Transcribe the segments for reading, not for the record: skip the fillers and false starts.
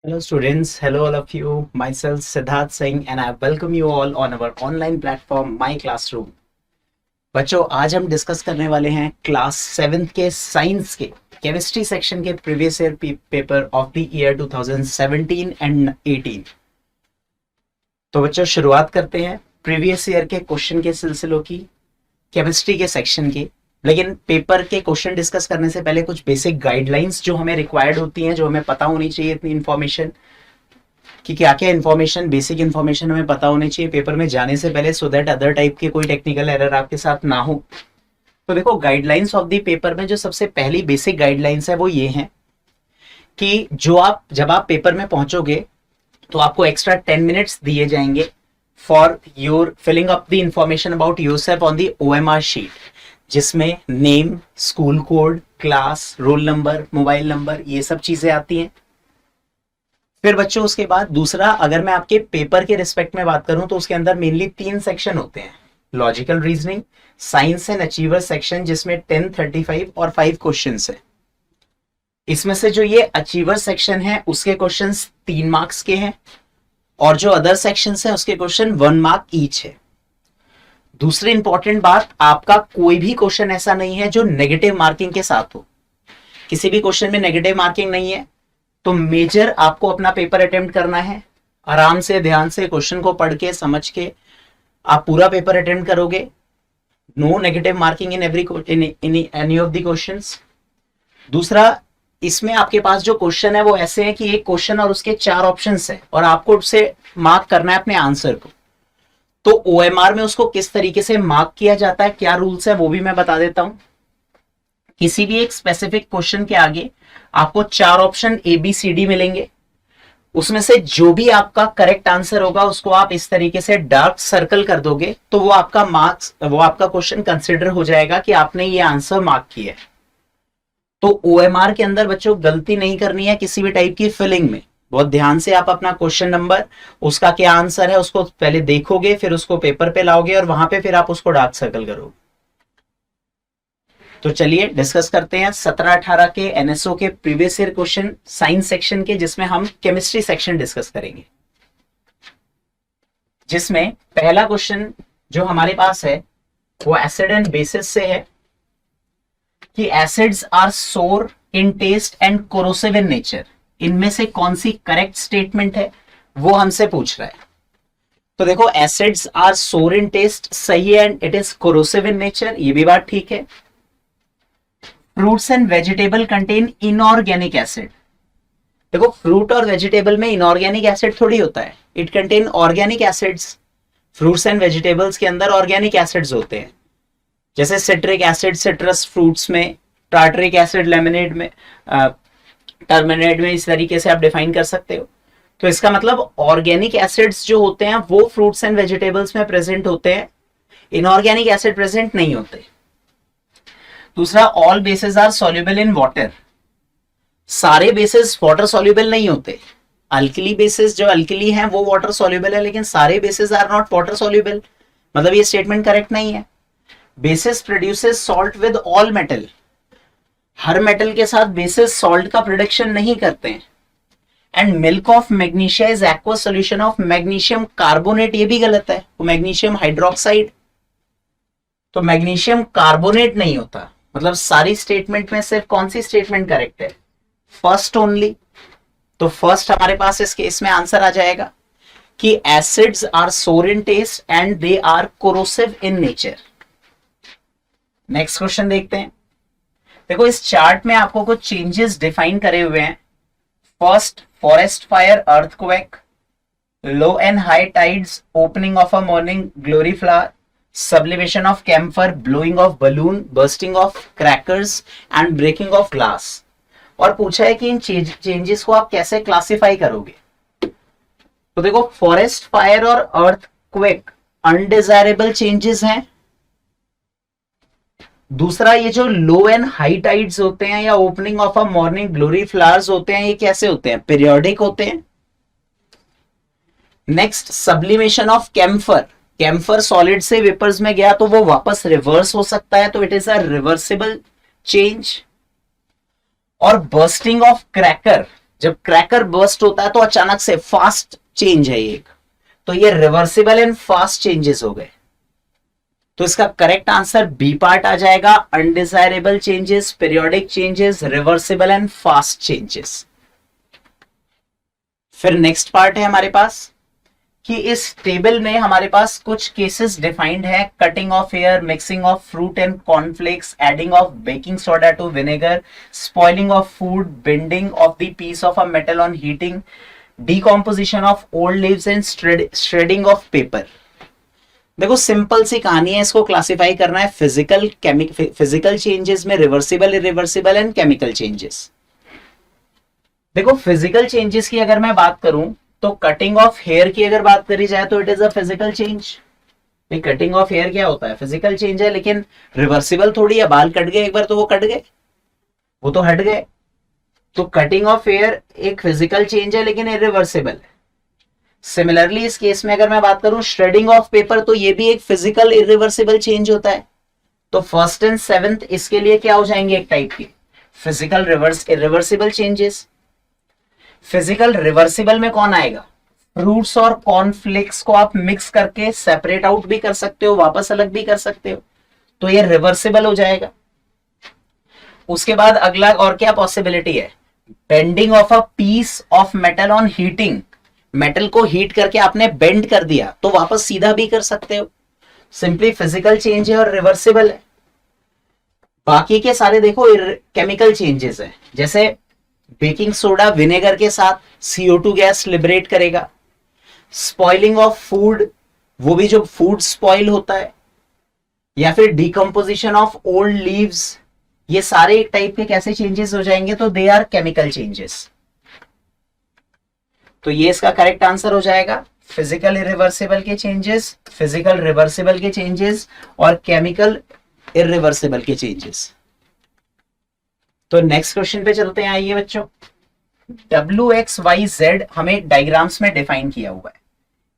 Hello students, hello all of you. Myself Siddharth Singh and I welcome you all on our online platform My Classroom. बच्चों आज हम discuss करने वाले हैं class 7th के science के केमिस्ट्री सेक्शन के previous year paper of the year 2017 and 18। तो बच्चों शुरुआत करते हैं प्रीवियस ईयर के क्वेश्चन के सिलसिलों की केमिस्ट्री के सेक्शन की। लेकिन पेपर के क्वेश्चन डिस्कस करने से पहले कुछ बेसिक गाइडलाइंस जो हमें रिक्वायर्ड होती हैं, जो हमें पता होनी चाहिए इतनी इन्फॉर्मेशन कि क्या क्या इन्फॉर्मेशन, बेसिक इन्फॉर्मेशन हमें पता होनी चाहिए पेपर में जाने से पहले, सो दैट अदर टाइप के कोई टेक्निकल एरर आपके साथ ना हो। तो देखो गाइडलाइंस ऑफ द पेपर में जो सबसे पहली बेसिक गाइडलाइंस है वो ये है कि जब आप पेपर में पहुंचोगे तो आपको एक्स्ट्रा 10 मिनट्स दिए जाएंगे for your filling up the information about yourself on the OMR sheet, जिसमें name, school code, class, roll number, mobile number, ये सब चीजें आती हैं। फिर बच्चों उसके बाद दूसरा, अगर मैं आपके पेपर के रिस्पेक्ट में बात करूं तो उसके अंदर मेनली 3 सेक्शन होते हैं, logical reasoning, science and achiever section, जिसमें 10, 35 और 5 क्वेश्चंस हैं। इसमें से जो ये अचीवर सेक्शन है उसके क्वेश्चंस 3 मार्क्स के हैं और जो अदर सेक्शंस हैं उसके क्वेश्चन 1 मार्क ईच है। दूसरी इंपॉर्टेंट बात, आपका कोई भी क्वेश्चन ऐसा नहीं है जो नेगेटिव मार्किंग के साथ हो। किसी भी क्वेश्चन में नेगेटिव मार्किंग नहीं है। तो मेजर आपको अपना पेपर अटेम्प्ट करना है, आराम से ध्यान से क्वेश्चन को पढ़ के समझ के आप पूरा पेपर अटेम्प्ट करोगे। No negative marking in any of the questions. दूसरा, इसमें आपके पास जो क्वेश्चन है वो ऐसे हैं कि एक क्वेश्चन और उसके 4 ऑप्शंस है और आपको उससे मार्क करना है अपने आंसर को। तो OMR में उसको किस तरीके से मार्क किया जाता है, क्या रूल्स है, वो भी मैं बता देता हूं। किसी भी एक स्पेसिफिक क्वेश्चन के आगे आपको 4 ऑप्शन ABCD मिलेंगे। उसमें से जो भी आपका करेक्ट आंसर होगा उसको आप इस तरीके से डार्क सर्कल कर दोगे तो वो आपका क्वेश्चन कंसिडर हो जाएगा कि आपने ये आंसर मार्क किया है। तो OMR के अंदर बच्चों गलती नहीं करनी है किसी भी टाइप की फिलिंग में। बहुत ध्यान से आप अपना क्वेश्चन नंबर, उसका क्या आंसर है, उसको पहले देखोगे, फिर उसको पेपर पे लाओगे और वहां पे फिर आप उसको डार्क सर्कल करोगे। तो चलिए डिस्कस करते हैं 17-18 के NSO के previous year question science section के, जिसमें हम केमिस्ट्री सेक्शन डिस्कस करेंगे। जिसमें पहला क्वेश्चन जो हमारे पास है वो एसिड एंड बेसिस से है कि acids are sour in taste and corrosive in nature. इनमें से कौन सी करेक्ट स्टेटमेंट है वो हमसे पूछ रहा है। तो देखो, acids are sour in test सही है and it is corrosive in nature, ये भी बात ठीक है। Fruits and vegetable contain inorganic acid. देखो, फ्रूट और वेजिटेबल में इनऑर्गेनिक एसिड थोड़ी होता है, it contain organic acids. Fruits and vegetables के अंदर ऑर्गेनिक एसिड्स होते हैं, जैसे सिट्रिक एसिड सिट्रस फ्रूट्स में, टार्टरिक एसिड लेमनेड में, टर्मिनेट में, इस तरीके से आप डिफाइन कर सकते हो। तो इसका मतलब ऑर्गेनिक एसिड्स जो होते हैं वो फ्रूट्स एंड वेजिटेबल्स में प्रेजेंट होते हैं, इनऑर्गेनिक एसिड प्रेजेंट नहीं होते। दूसरा, all bases are soluble in water. सारे बेसेस वाटर सॉल्युबल नहीं होते। अल्कली बेसिस जो अल्कली हैं वो वाटर सॉल्युबल है, लेकिन सारे bases are not water soluble, मतलब ये स्टेटमेंट करेक्ट नहीं है। Bases produces salt with all metal. हर मेटल के साथ बेसिस सॉल्ट का प्रोडक्शन नहीं करते हैं। And milk of magnesia is aqueous solution of magnesium carbonate, ये भी गलत है, वो मैग्नीशियम हाइड्रोक्साइड। तो मैग्नीशियम कार्बोनेट नहीं होता। मतलब सारी स्टेटमेंट में सिर्फ कौन सी स्टेटमेंट करेक्ट है? First only. तो फर्स्ट हमारे पास इस केस में आंसर आ जाएगा कि acids are sour in taste and they are corrosive in nature. Next question देखते हैं। देखो, इस चार्ट में आपको कुछ चेंजेस डिफाइन करे हुए हैं। First, forest fire, earthquake, low and high tides, opening of a morning glory flower, sublimation of camphor, blowing of balloon, bursting of crackers and breaking of glass. और पूछा है कि इन चेंजेस को आप कैसे क्लासिफाई करोगे। तो देखो, फॉरेस्ट फायर और अर्थक्वेक अनडिजायरेबल चेंजेस हैं। दूसरा, ये जो लो एंड हाई टाइड्स होते हैं या opening of a morning glory flowers होते हैं, ये कैसे होते हैं? पीरियोडिक होते हैं। Next, sublimation of camphor. Camphor solid से वेपर्स में गया तो वो वापस रिवर्स हो सकता है, तो it is a reversible change. और बर्स्टिंग ऑफ क्रैकर, जब क्रैकर बर्स्ट होता है तो अचानक से फास्ट चेंज है एक, तो ये रिवर्सिबल एंड फास्ट चेंजेस हो गए। तो इसका करेक्ट आंसर बी पार्ट आ जाएगा, undesirable changes, periodic changes, reversible and fast changes. फिर नेक्स्ट पार्ट है हमारे पास कि इस टेबल में हमारे पास कुछ केसेस डिफाइंड है, cutting of air, mixing of fruit and cornflakes, adding of baking soda to vinegar, spoiling of food, bending of the piece of a metal on heating, decomposition of old leaves and shredding of paper. देखो simple सी कहानी है, इसको classify करना है physical changes में, reversible, irreversible and chemical changes. देखो physical changes की अगर मैं बात करूं तो कटिंग ऑफ हेयर की अगर बात करी जाए तो it is a physical change. Cutting of hair क्या होता है, फिजिकल चेंज है, लेकिन रिवर्सिबल थोड़ी है। बाल कट गए एक बार तो वो कट गए, वो तो हट गए। तो कटिंग ऑफ हेयर एक फिजिकल चेंज है लेकिन इरिवर्सिबल है। सिमिलरली इस केस में अगर मैं बात करूं श्रेडिंग ऑफ पेपर, तो ये भी एक फिजिकल इरिवर्सिबल चेंज होता है। तो फर्स्ट एंड सेवेंथ इसके लिए क्या हो जाएंगे, एक टाइप की physical irreversible changes. Physical reversible में कौन आएगा, फ्रूट्स और कॉर्नफ्लेक्स को आप मिक्स करके सेपरेट आउट भी कर सकते हो, वापस अलग भी कर सकते हो, तो ये रिवर्सिबल हो जाएगा। उसके बाद अगला और क्या पॉसिबिलिटी है, bending of a piece of metal on heating, metal को हीट करके आपने बेंड कर दिया तो वापस सीधा भी कर सकते हो। सिंपली फिजिकल चेंज है और रिवर्सिबल है। बाकी के सारे देखो केमिकल चेंजेस है, जैसे बेकिंग सोडा विनेगर के साथ CO2 गैस लिबरेट करेगा। स्पॉइलिंग ऑफ फूड, वो भी जो फूड स्पॉइल होता है, या फिर डिकम्पोजिशन ऑफ ओल्ड लीव्स, ये सारे एक टाइप के कैसे चेंजेस हो जाएंगे, तो दे आर केमिकल चेंजेस। तो ये इसका करेक्ट आंसर हो जाएगा, फिजिकल इरिवर्सिबल के चेंजेस, फिजिकल रिवर्सिबल के चेंजेस और केमिकल इरिवर्सिबल के चेंजेस। तो नेक्स्ट क्वेश्चन पे चलते हैं, आइए बच्चों। WXYZ हमें डायग्राम्स में डिफाइन किया हुआ है,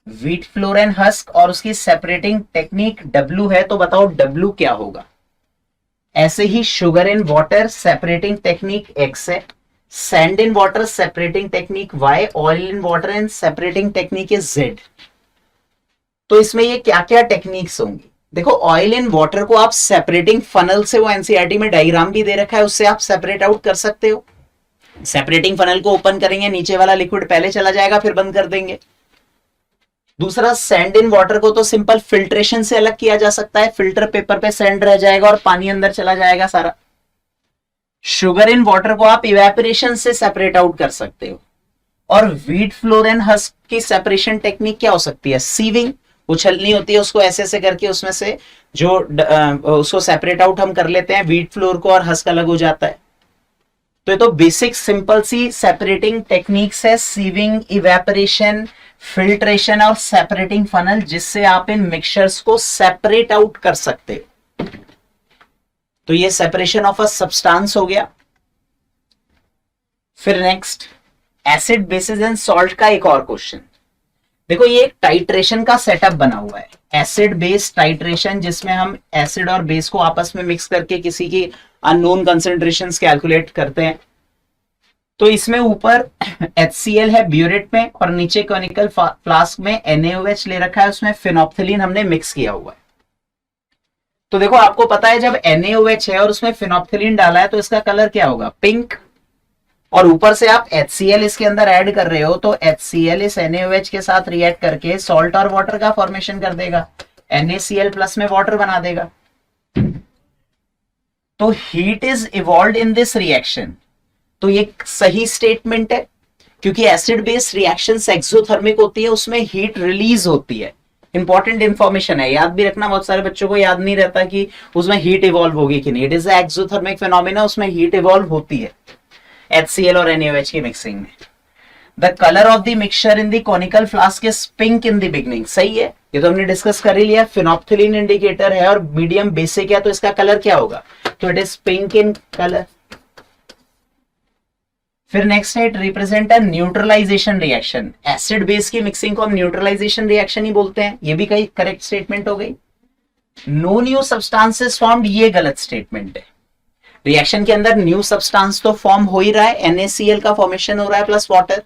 व्हीट फ्लोर एंड हस्क, और उसकी सेपरेटिंग टेक्निक W है, तो बताओ W क्या होगा। ऐसे ही sugar in water separating technique X है, sand in water separating technique Y, oil in water and separating technique is Z। तो इसमें ये क्या क्या टेक्निक्स होंगी, देखो ऑयल इन वाटर को आप सेपरेटिंग फनल से, वो एनसीईआरटी में डायग्राम भी दे रखा है, उससे आप सेपरेट आउट कर सकते हो। सेपरेटिंग फनल को ओपन करेंगे, नीचे वाला लिक्विड पहले चला जाएगा, फिर बंद कर देंगे। दूसरा सैंड इन वाटर को तो सिंपल फिल्ट्रेशन से अलग किया जा सकता है, फिल्टर पेपर पे सैंड रह जाएगा और पानी अंदर चला जाएगा सारा। शुगर इन वाटर को आप इवेपोरेशन से सेपरेट आउट कर सकते हो। और व्हीट फ्लोर एंड हस्क की सेपरेशन टेक्निक क्या हो सकती है, सीविंग, उछलनी होती है उसको ऐसे ऐसे करके, उसमें से जो उसको सेपरेट आउट हम कर लेते हैं, व्हीट फ्लोर को, और हस्क अलग हो जाता है। तो ये तो बेसिक सिंपल सी सेपरेटिंग टेक्निक्स है, सीविंग, इवेपोरेशन, फिल्ट्रेशन और सेपरेटिंग फनल, जिससे आप इन मिक्सचर्स को सेपरेट आउट कर सकते हो। तो ये सेपरेशन ऑफ अ सब्सटेंस हो गया। फिर next acid, basis and salt का एक और क्वेश्चन। देखो ये एक टाइट्रेशन का सेटअप बना हुआ है, एसिड बेस टाइट्रेशन, जिसमें हम एसिड और बेस को आपस में मिक्स करके किसी की अननोन कंसेंट्रेशंस कैलकुलेट करते हैं। तो इसमें ऊपर HCl है ब्यूरेट में, और नीचे कॉनिकल फ्लास्क में NaOH ले रखा है, उसमें फिनोप्थिलीन हमने मिक्स किया हुआ है। तो देखो आपको पता है जब NaOH है और उसमें फिनोप्थिलीन डाला है तो इसका कलर क्या होगा, पिंक। और ऊपर से आप HCl इसके अंदर ऐड कर रहे हो, तो HCl इस NaOH के साथ रिएक्ट करके सॉल्ट और वाटर का फॉर्मेशन कर देगा, NaCl प्लस में वाटर बना देगा। तो heat is evolved in this reaction, तो ये सही स्टेटमेंट है, क्योंकि एसिड बेस रिएक्शंस एक्सोथर्मिक होती है, उसमें हीट रिलीज होती है। इंपॉर्टेंट इंफॉर्मेशन है, याद भी रखना, बहुत सारे बच्चों को याद नहीं रहता कि उसमें हीट इवॉल्व होगी कि नहीं। इट इज एक्सोथर्मिक फिनोमिना, उसमें हीट इवॉल्व होती है HCl और NaOH की मिक्सिंग में। The colour of the mixture in the conical flask is pink in the beginning, सही है, ये तो हमने डिस्कस कर ही लिया। फिनोप्थिलीन इंडिकेटर है और मीडियम बेसिक है, तो इसका कलर क्या होगा, तो it is pink in colour. फिर नेक्स्ट है, it represent a neutralisation reaction, acid base की मिक्सिंग को हम न्यूट्रलाइजेशन रिएक्शन ही बोलते हैं, ये भी कई करेक्ट स्टेटमेंट हो गई। नो न्यू सब्सटेंसेस फॉर्म्ड, ये गलत स्टेटमेंट है। रिएक्शन के अंदर न्यू सब्सटेंस तो फॉर्म हो ही रहा है, NaCl का फॉर्मेशन हो रहा है प्लस वाटर,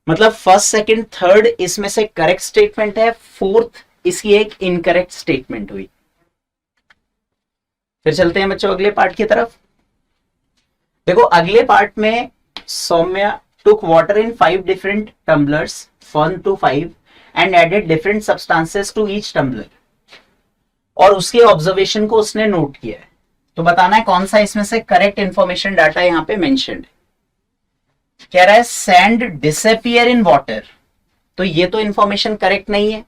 मतलब फर्स्ट सेकंड थर्ड इसमें से करेक्ट स्टेटमेंट है, फोर्थ इसकी एक इनकरेक्ट स्टेटमेंट हुई। फिर चलते हैं बच्चों अगले पार्ट की तरफ। देखो अगले पार्ट में Saumya took water in 5 different tumblers 1 to 5 and added different substances to each tumbler, और उसके ऑब्जर्वेशन को उसने नोट किया है। तो बताना है कौन सा इसमें से करेक्ट इंफॉर्मेशन डाटा यहां पे मेंशन्ड है। कह रहा है सैंड डिसअपियर इन वाटर, तो ये तो इंफॉर्मेशन करेक्ट नहीं है।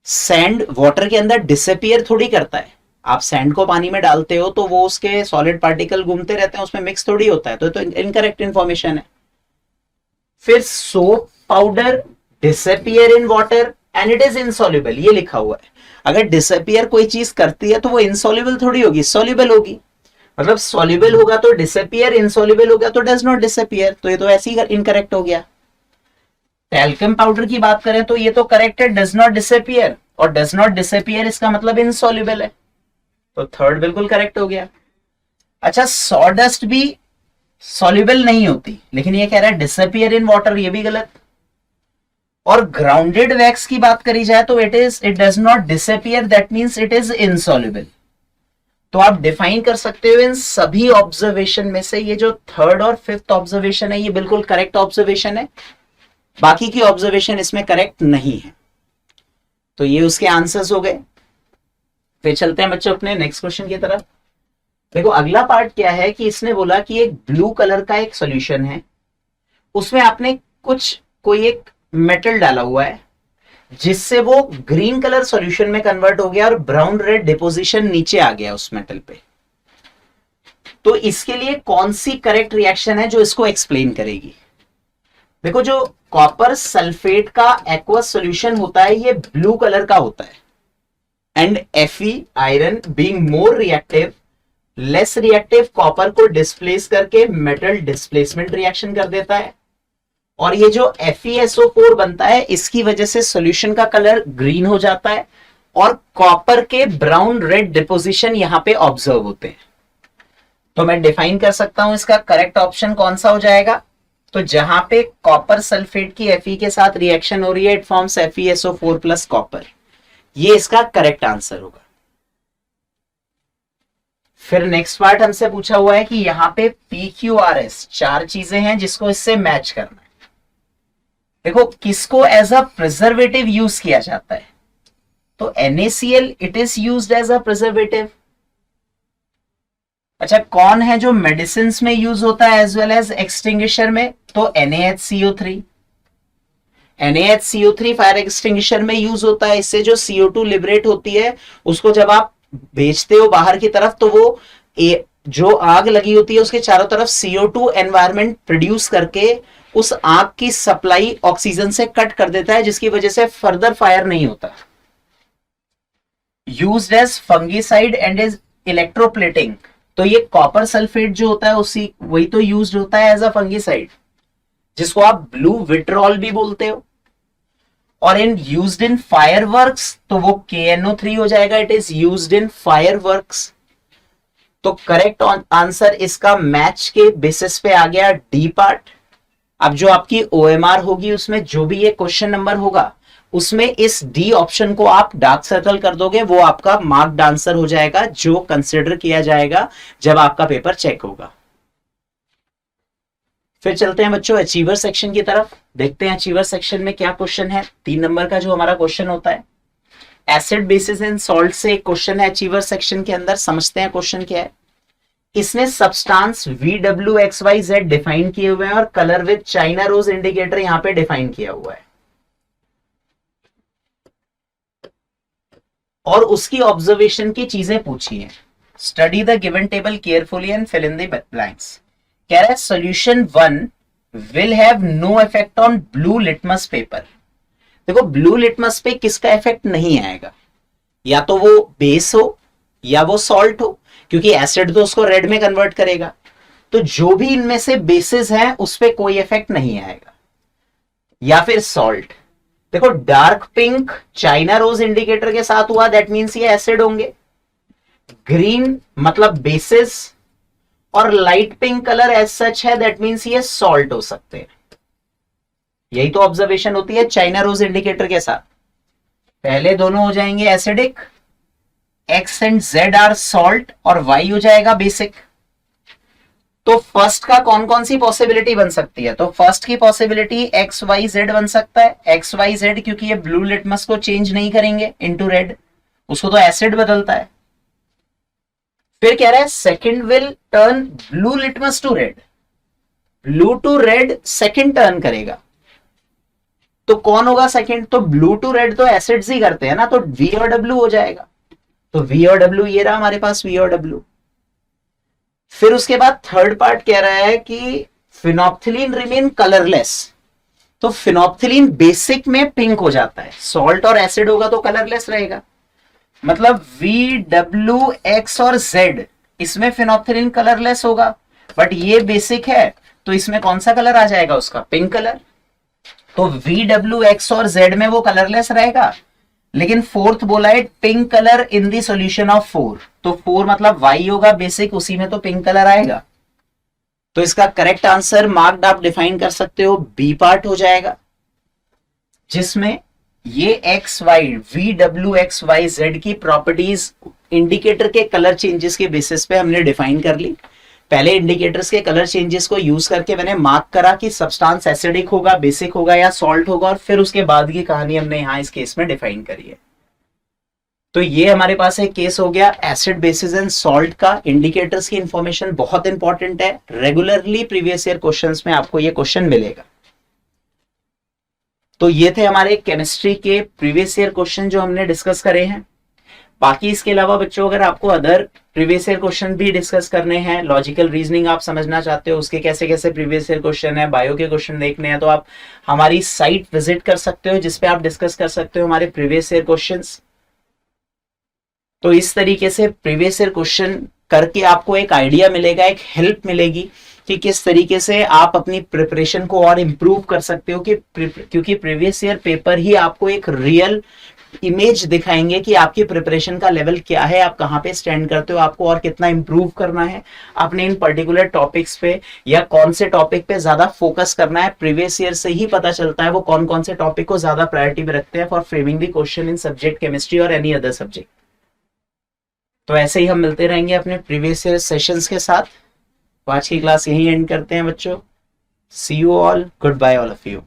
सैंड वाटर के अंदर डिसअपियर थोड़ी करता है, आप सैंड को पानी में डालते हो तो वो उसके सॉलिड पार्टिकल घूमते रहते हैं, उसमें मिक्स थोड़ी होता है, तो इनकरेक्ट इंफॉर्मेशन है। फिर soap powder disappear in water and it is insoluble, ये लिखा हुआ है। अगर डिसअपियर कोई चीज करती है तो वो इनसॉल्युबल थोड़ी होगी, सॉल्युबल होगी। मतलब सॉल्युबल होगा तो डिसअपियर, इनसॉल्युबल होगा तो डज नॉट डिसअपियर, तो ये तो ऐसे ही इनकरेक्ट हो गया। टैल्कम पाउडर की बात करें तो ये तो करेक्ट है, डज नॉट डिसअपियर, और डज नॉट डिसअपियर इसका मतलब इनसॉल्युबल है, तो थर्ड बिल्कुल करेक्ट हो गया। अच्छा सॉडस्ट भी सॉल्युबल नहीं होती, लेकिन ये कह रहा है डिसअपियर इन वाटर, ये भी गलत। और ग्राउंडेड वैक्स की बात करी जाए तो it does not disappear, that means it is insoluble. तो आप डिफाइन कर सकते हो इन सभी ऑब्जर्वेशन में से ये जो थर्ड और फिफ्थ ऑब्जर्वेशन है ये बिल्कुल करेक्ट ऑब्जर्वेशन है, बाकी की ऑब्जर्वेशन इसमें करेक्ट नहीं है। तो ये उसके आंसर्स हो गए। फिर चलते हैं बच्चों अपने नेक्स्ट क्वेश्चन की तरफ। देखो अगला पार्ट क्या है कि इसने बोला कि एक ब्लू कलर का एक सॉल्यूशन है, उसमें आपने कोई एक मेटल डाला हुआ है जिससे वो ग्रीन कलर सॉल्यूशन में कन्वर्ट हो गया और ब्राउन रेड डिपोजिशन नीचे आ गया उस मेटल पे। तो इसके लिए कौन सी करेक्ट रिएक्शन है जो इसको एक्सप्लेन करेगी? देखो जो कॉपर सल्फेट का एक्वस सॉल्यूशन होता है ये ब्लू कलर का होता है, and Fe iron being more reactive, less reactive copper को डिस्प्लेस करके मेटल डिस्प्लेसमेंट रिएक्शन कर देता है, और ये जो FeSO4 बनता है इसकी वजह से सॉल्यूशन का कलर ग्रीन हो जाता है और कॉपर के ब्राउन रेड डिपोजिशन यहां पे ऑब्जर्व होते हैं। तो मैं डिफाइन कर सकता हूं इसका करेक्ट ऑप्शन कौन सा हो जाएगा। तो जहां पे कॉपर सल्फेट की Fe के साथ रिएक्शन हो रही है it forms FeSO4 plus copper, ये इसका करेक्ट आंसर होगा। फिर नेक्स्ट पार्ट हमसे पूछा हुआ है कि यहां पे PQRS चार चीजें हैं जिसको इससे मैच करना है। देखो किसको एज अ प्रिजर्वेटिव यूज किया जाता है, तो NaCl it is used as a preservative. अच्छा कौन है जो मेडिसिन में यूज होता है एज वेल एज एक्सटिंग्विशर में, तो NaHCO3। NaHCO3 फायर एक्सटिंग्विशर में यूज होता है, इससे जो CO2 लिबरेट होती है उसको जब आप भेजते हो बाहर की तरफ तो वो जो आग लगी होती है उसके चारों तरफ CO2 एनवायरमेंट प्रोड्यूस करके उस आग की सप्लाई ऑक्सीजन से कट कर देता है, जिसकी वजह से फर्दर फायर नहीं होता। Used as fungicide and is electroplating, तो ये कॉपर सल्फेट जो होता है उसी वही तो यूज्ड होता है एज अ फंगिसाइड, जिसको आप ब्लू विट्रॉल भी बोलते हो। और इन यूज्ड इन फायरवर्क्स तो वो KNO3 हो जाएगा, it is used in fireworks. तो करेक्ट आंसर इसका मैच के बेसिस पे आ गया डी पार्ट। अब जो आपकी OMR होगी उसमें जो भी ये क्वेश्चन नंबर होगा उसमें इस डी ऑप्शन को आप डार्क सर्कल कर दोगे, वो आपका मार्क्ड आंसर हो जाएगा जो कंसिडर किया जाएगा जब आपका पेपर चेक होगा। फिर चलते हैं बच्चों अचीवर सेक्शन की तरफ, देखते हैं अचीवर सेक्शन में क्या क्वेश्चन है। 3 नंबर का जो हमारा क्वेश्चन होता है एसिड बेसिस एंड सॉल्ट से एक क्वेश्चन है अचीवर सेक्शन के अंदर। समझते हैं क्वेश्चन क्या है। इसने सब्सटेंस VWXYZ डिफाइन किए हुए हैं और colour with China rose indicator यहां पे डिफाइन किया हुआ है, और उसकी ऑब्जर्वेशन की चीजें पूछी हैं। Study the given table carefully and fill in the blanks. कह रहा है solution 1 will have no effect on blue litmus paper. देखो ब्लू लिटमस पे किसका इफेक्ट नहीं आएगा, या तो वो बेस हो या वो सॉल्ट हो, क्योंकि एसिड तो उसको रेड में कन्वर्ट करेगा। तो जो भी इनमें से बेसिस हैं उस पे कोई इफेक्ट नहीं आएगा, या फिर सॉल्ट। देखो dark pink China rose indicator के साथ हुआ, दैट मींस ये एसिड होंगे। ग्रीन मतलब बेसिस और light pink colour as such है, दैट मीन्स ये सॉल्ट हो सकते हैं। यही तो ऑब्जर्वेशन होती है चाइना रोज इंडिकेटर के साथ। पहले दोनों हो जाएंगे acidic, X and Z are salt, और वाई हो जाएगा बेसिक। तो फर्स्ट का कौन कौन सी पॉसिबिलिटी बन सकती है? तो फर्स्ट की पॉसिबिलिटी एक्स वाई जेड बन सकता है। एक्स वाई जेड क्योंकि ये ब्लू लिटमस को चेंज नहीं करेंगे इनटू रेड, उसको तो एसिड बदलता है। फिर कह रहा है second will turn blue litmus to red, blue to red second turn करेगा। तो कौन होगा सेकंड? तो ब्लू टू रेड तो एसिड्स ही करते हैं ना, तो वी और डब्ल्यू हो जाएगा। तो वी और डब्ल्यू ये रहा हमारे पास, वी और डब्ल्यू। फिर उसके बाद थर्ड पार्ट कह रहा है कि फिनोप्थिलीन रिमेन कलरलेस। तो फिनोप्थिलीन बेसिक में पिंक हो जाता है, सॉल्ट और एसिड होगा तो कलरलेस रहेगा। मतलब वी डब्ल्यू एक्स और जेड, इसमें फिनोप्थिलीन कलरलेस होगा, बट ये बेसिक है तो इसमें कौन सा कलर आ जाएगा उसका? Pink colour. तो वी डब्ल्यू एक्स और जेड में वो कलरलेस रहेगा, लेकिन फोर्थ बोला है pink colour in the solution of 4। तो 4 मतलब वाई होगा बेसिक, उसी में तो पिंक कलर आएगा। तो इसका करेक्ट आंसर मार्क्ड आप डिफाइन कर सकते हो, बी पार्ट हो जाएगा, जिसमें ये X Y, V W X Y Z की प्रॉपर्टीज इंडिकेटर के कलर चेंजेस के बेसिस पे हमने डिफाइन कर ली। पहले इंडिकेटर्स के कलर चेंजेस को यूज करके मैंने मार्क करा कि सब्सटेंस एसिडिक होगा, बेसिक होगा या सॉल्ट होगा, और फिर उसके बाद की कहानी हमने यहां इस केस में डिफाइन करी है। तो ये हमारे पास एक केस हो गया एसिड, बेसिस एंड सॉल्ट का। इंडिकेटर्स की इंफॉर्मेशन बहुत इंपॉर्टेंट है, रेगुलरली प्रीवियस ईयर क्वेश्चंस में आपको ये क्वेश्चन मिलेगा। तो ये थे हमारे केमिस्ट्री के प्रीवियस ईयर क्वेश्चन जो हमने डिस्कस करे हैं। बाकी इसके अलावा बच्चों अगर आपको अदर प्रीवियस ईयर क्वेश्चन भी डिस्कस करने हैं, लॉजिकल रीजनिंग आप समझना चाहते हो, उसके कैसे कैसे प्रीवियस ईयर क्वेश्चन है, बायो के क्वेश्चन देखने हैं, तो आप हमारी साइट विजिट कर सकते हो, जिसपे आप डिस्कस कर सकते हो हमारे प्रीवियस ईयर क्वेश्चंस। तो इस तरीके से प्रीवियस ईयर क्वेश्चन करके आपको एक आइडिया मिलेगा, एक हेल्प मिलेगी कि किस तरीके से आप अपनी प्रिपरेशन को और इम्प्रूव कर सकते हो। कि क्योंकि प्रीवियस ईयर पेपर ही आपको एक रियल इमेज दिखाएंगे कि आपकी प्रिपरेशन का लेवल क्या है, आप कहाँ पे स्टैंड करते हो, आपको और कितना इंप्रूव करना है अपने इन पर्टिकुलर टॉपिक्स पे, या कौन से टॉपिक पे ज्यादा फोकस करना है। प्रीवियस ईयर से ही पता चलता है वो कौन कौन से टॉपिक को ज्यादा प्रायोरिटी में रखते हैं for framing the question in subject chemistry और एनी अदर सब्जेक्ट। तो ऐसे ही हम मिलते रहेंगे अपने प्रीवियस ईयर सेशंस के साथ। तो आज की क्लास यहीं एंड करते हैं बच्चों। See you all, good bye all of you.